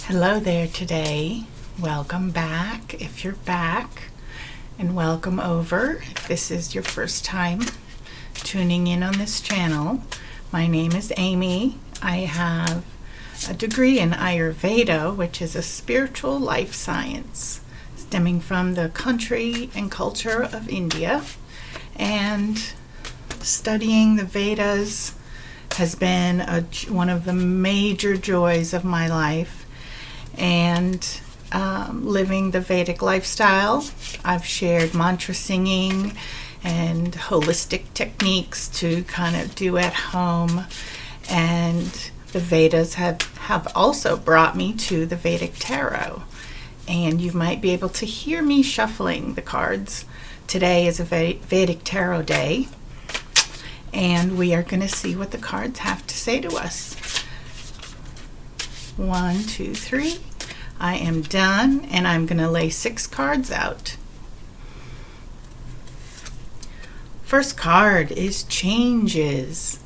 Hello there today. Welcome back if you're back, and welcome over if this is your first time tuning in on this channel. My name is Amy. I have a degree in Ayurveda, which is a spiritual life science stemming from the country and culture of India, and studying the Vedas has been one of the major joys of my life. And living the Vedic lifestyle, I've shared mantra singing and holistic techniques to kind of do at home, and the Vedas have also brought me to the Vedic tarot, and you might be able to hear me shuffling the cards. Today is a Vedic tarot day, and we are going to see what the cards have to say to us. 1, 2, 3. I am done, and I'm going to lay 6 cards out. First card is changes.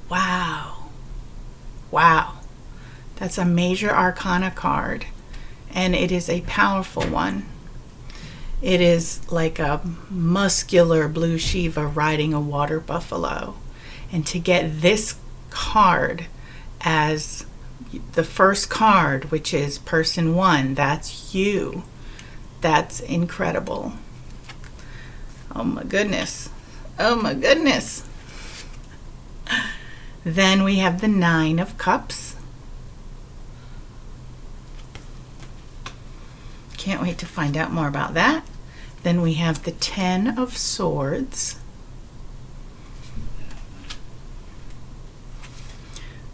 Wow. That's a major arcana card, and it is a powerful one. It is like a muscular blue Shiva riding a water buffalo. And to get this card as the first card, which is person 1, that's you. That's incredible. Oh my goodness. Then we have the 9 of Cups. Can't wait to find out more about that. Then we have the 10 of Swords.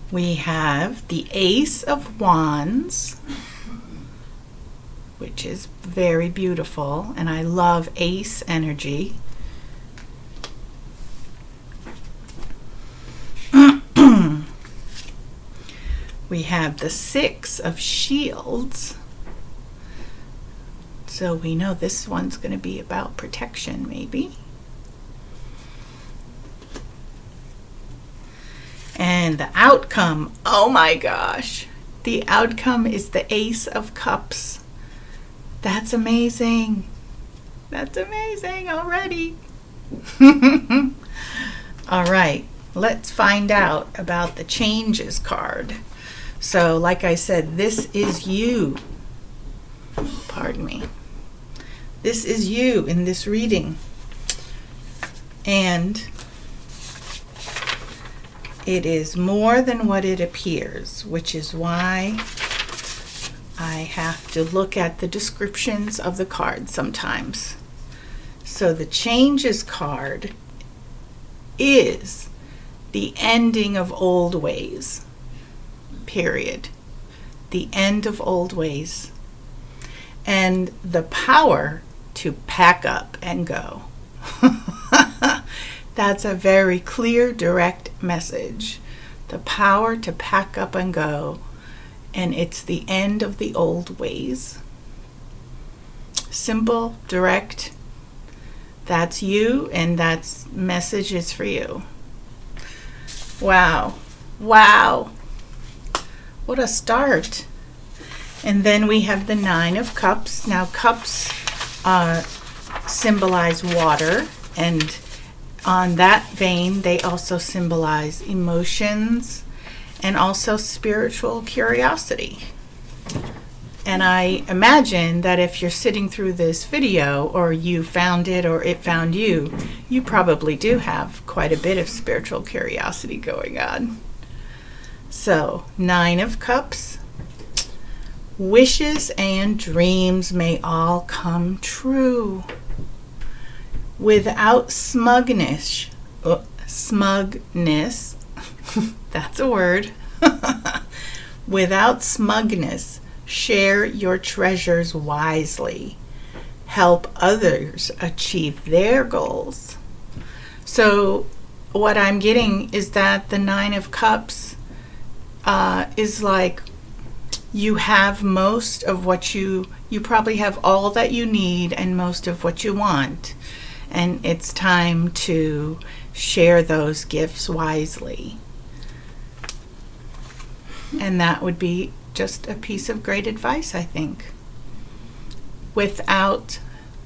We have the Ace of Wands, which is very beautiful, and I love ace energy. We have the 6 of Shields, so we know this one's going to be about protection, maybe. And the outcome, oh my gosh, the outcome is the Ace of Cups. That's amazing. That's amazing already. All right, let's find out about the changes card. So, like I said, this is you. Pardon me. This is you in this reading. And it is more than what it appears, which is why I have to look at the descriptions of the cards sometimes. So the changes card is the ending of old ways, period. The end of old ways. And the power to pack up and go. That's a very clear, direct message. The power to pack up and go. And it's the end of the old ways. Simple, direct. That's you, and that message is for you. Wow. What a start. And then we have the 9 of Cups. Now, cups symbolize water, and on that vein, they also symbolize emotions and also spiritual curiosity. And I imagine that if you're sitting through this video, or you found it or it found you, you probably do have quite a bit of spiritual curiosity going on. So, 9 of Cups. Wishes and dreams may all come true. Without smugness, that's a word. Without smugness, share your treasures wisely. Help others achieve their goals. So what I'm getting is that the 9 of Cups is like you have most of what you probably have all that you need and most of what you want. And it's time to share those gifts wisely. And that would be just a piece of great advice, I think, without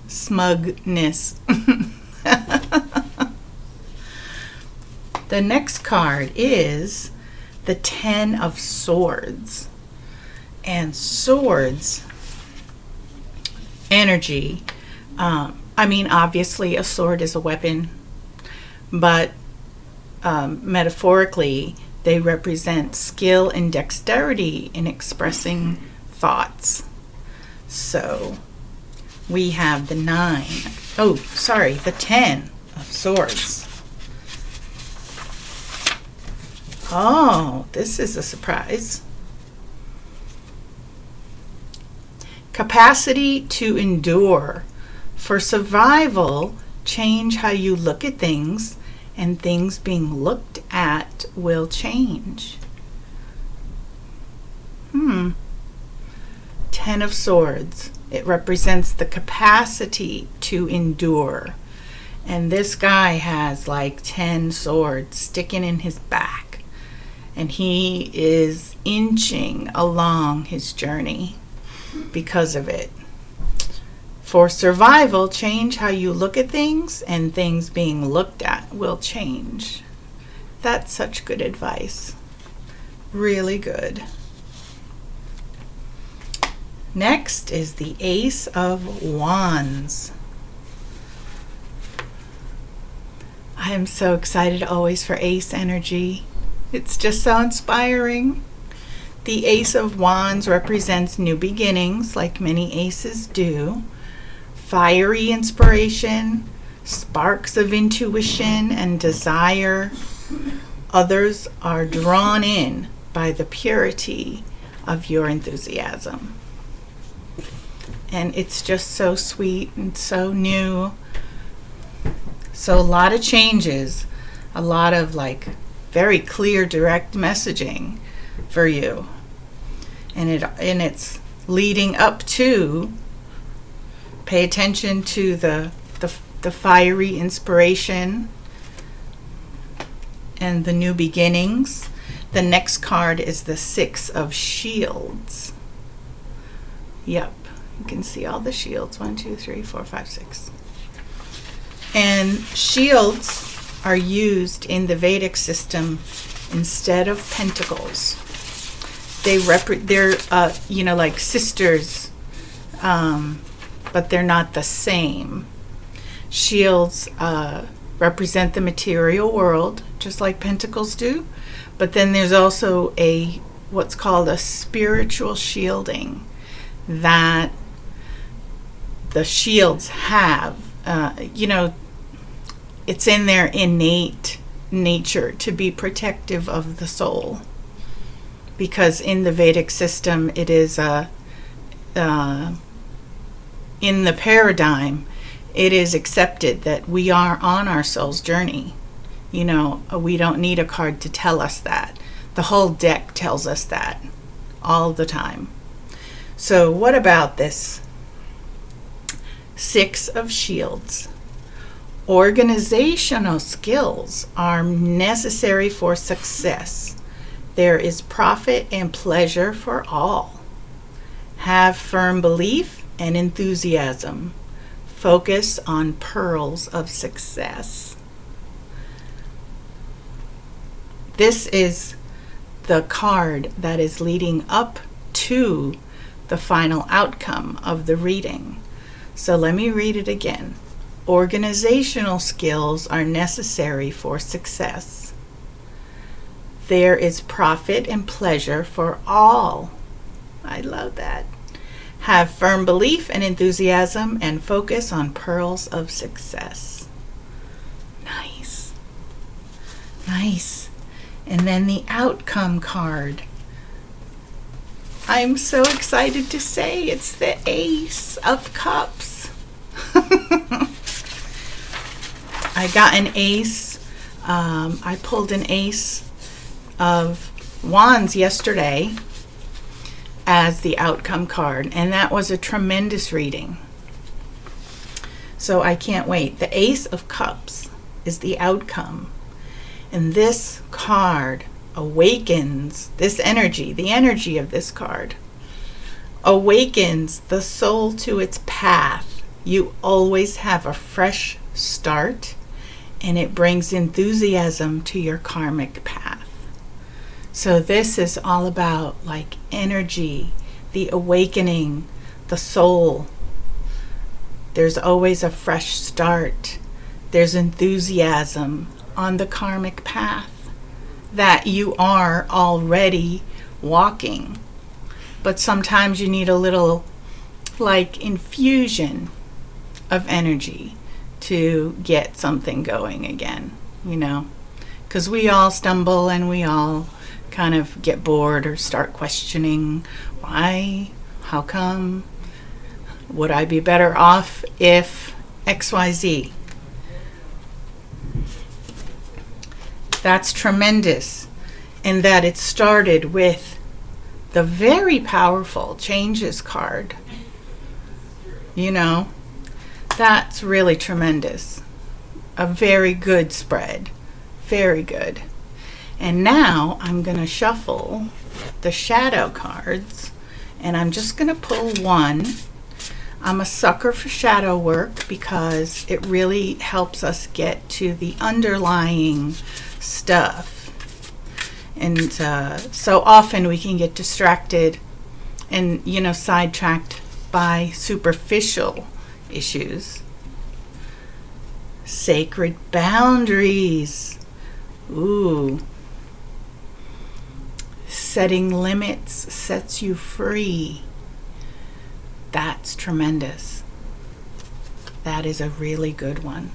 smugness. The next card is the Ten of Swords. And swords energy, I mean, obviously a sword is a weapon, but metaphorically, they represent skill and dexterity in expressing thoughts. So we have the the 10 of Swords. Oh, this is a surprise. Capacity to endure. For survival, change how you look at things, and things being looked at will change. 10 of Swords. It represents the capacity to endure. And this guy has like 10 swords sticking in his back. And he is inching along his journey because of it. For survival, change how you look at things, and things being looked at will change. That's such good advice. Really good. Next is the Ace of Wands. I am so excited always for Ace energy. It's just so inspiring. The Ace of Wands represents new beginnings, like many aces do. Fiery inspiration, sparks of intuition and desire. Others are drawn in by the purity of your enthusiasm. And it's just so sweet and so new. So a lot of changes, a lot of like very clear, direct messaging for you. And it's leading up to, pay attention to the fiery inspiration and the new beginnings. The next card is the Six of Shields. Yep, you can see all the shields. 1, 2, 3, 4, 5, 6. And shields are used in the Vedic system instead of pentacles. They're like sisters, but they're not the same. Shields represent the material world, just like pentacles do. But then there's also what's called a spiritual shielding that the shields have. It's in their innate nature to be protective of the soul. Because in the Vedic system, it is in the paradigm, it is accepted that we are on our soul's journey. We don't need a card to tell us that. The whole deck tells us that all the time. So what about this Six of Shields? Organizational skills are necessary for success. There is profit and pleasure for all. Have firm belief and enthusiasm. Focus on pearls of success. This is the card that is leading up to the final outcome of the reading. So let me read it again. Organizational skills are necessary for success. There is profit and pleasure for all. I love that. Have firm belief and enthusiasm and focus on pearls of success. Nice. Nice. And then the outcome card. I'm so excited to say it's the Ace of Cups. I got an ace. I pulled an Ace of Wands yesterday as the outcome card, and that was a tremendous reading. So I can't wait. The Ace of Cups is the outcome, and this card awakens this energy, the energy of this card, awakens the soul to its path. You always have a fresh start, and it brings enthusiasm to your karmic path. So this is all about like energy, the awakening, the soul. There's always a fresh start. There's enthusiasm on the karmic path that you are already walking. But sometimes you need a little like infusion of energy to get something going again, you know, because we all stumble and we all kind of get bored or start questioning why, how come, would I be better off if XYZ? That's tremendous in that it started with the very powerful Changes card. You know, that's really tremendous. A very good spread. Very good. And now I'm going to shuffle the shadow cards, and I'm just going to pull one. I'm a sucker for shadow work because it really helps us get to the underlying stuff. And so often we can get distracted and, you know, sidetracked by superficial issues. Sacred boundaries. Ooh. Setting limits sets you free. That's tremendous. That is a really good one.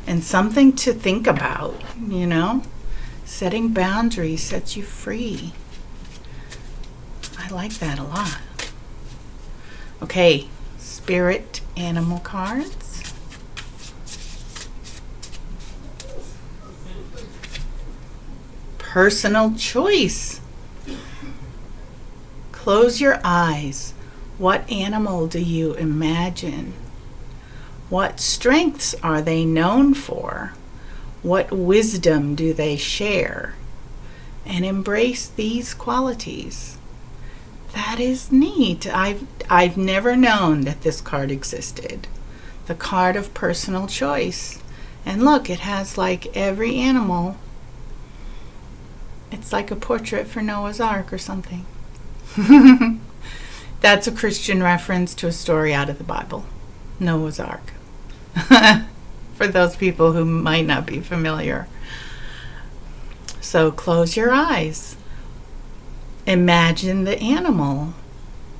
And something to think about, you know? Setting boundaries sets you free. I like that a lot. Okay, spirit animal cards. Personal choice. Close your eyes. What animal do you imagine? What strengths are they known for? What wisdom do they share? And embrace these qualities. That is neat. I've never known that this card existed. The card of personal choice. And look, it has like every animal. It's like a portrait for Noah's Ark or something. That's a Christian reference to a story out of the Bible, Noah's Ark. For those people who might not be familiar. So close your eyes. Imagine the animal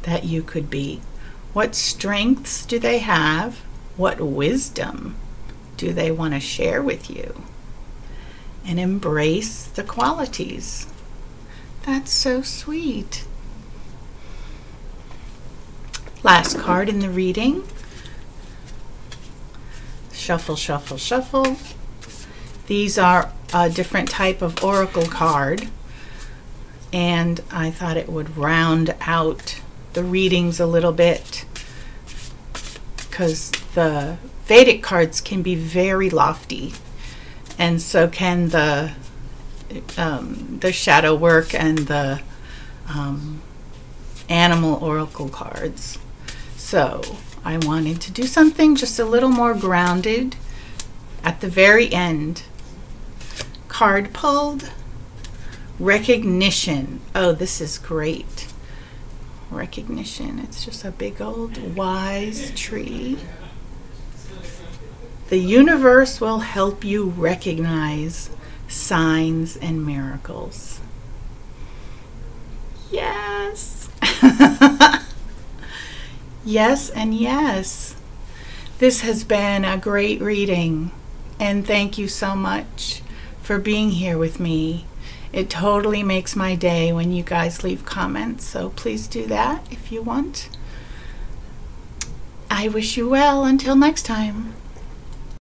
that you could be. What strengths do they have? What wisdom do they want to share with you? And embrace the qualities. That's so sweet. Last card in the reading. Shuffle, shuffle, shuffle. These are a different type of oracle card, and I thought it would round out the readings a little bit because the Vedic cards can be very lofty, and so can the shadow work and the animal oracle cards. So I wanted to do something just a little more grounded at the very end. Card pulled. Recognition. Oh, this is great. Recognition. It's just a big old wise tree. The universe will help you recognize signs and miracles. Yes. Yes and yes. This has been a great reading, and thank you so much for being here with me. It totally makes my day when you guys leave comments, so please do that if you want. I wish you well until next time.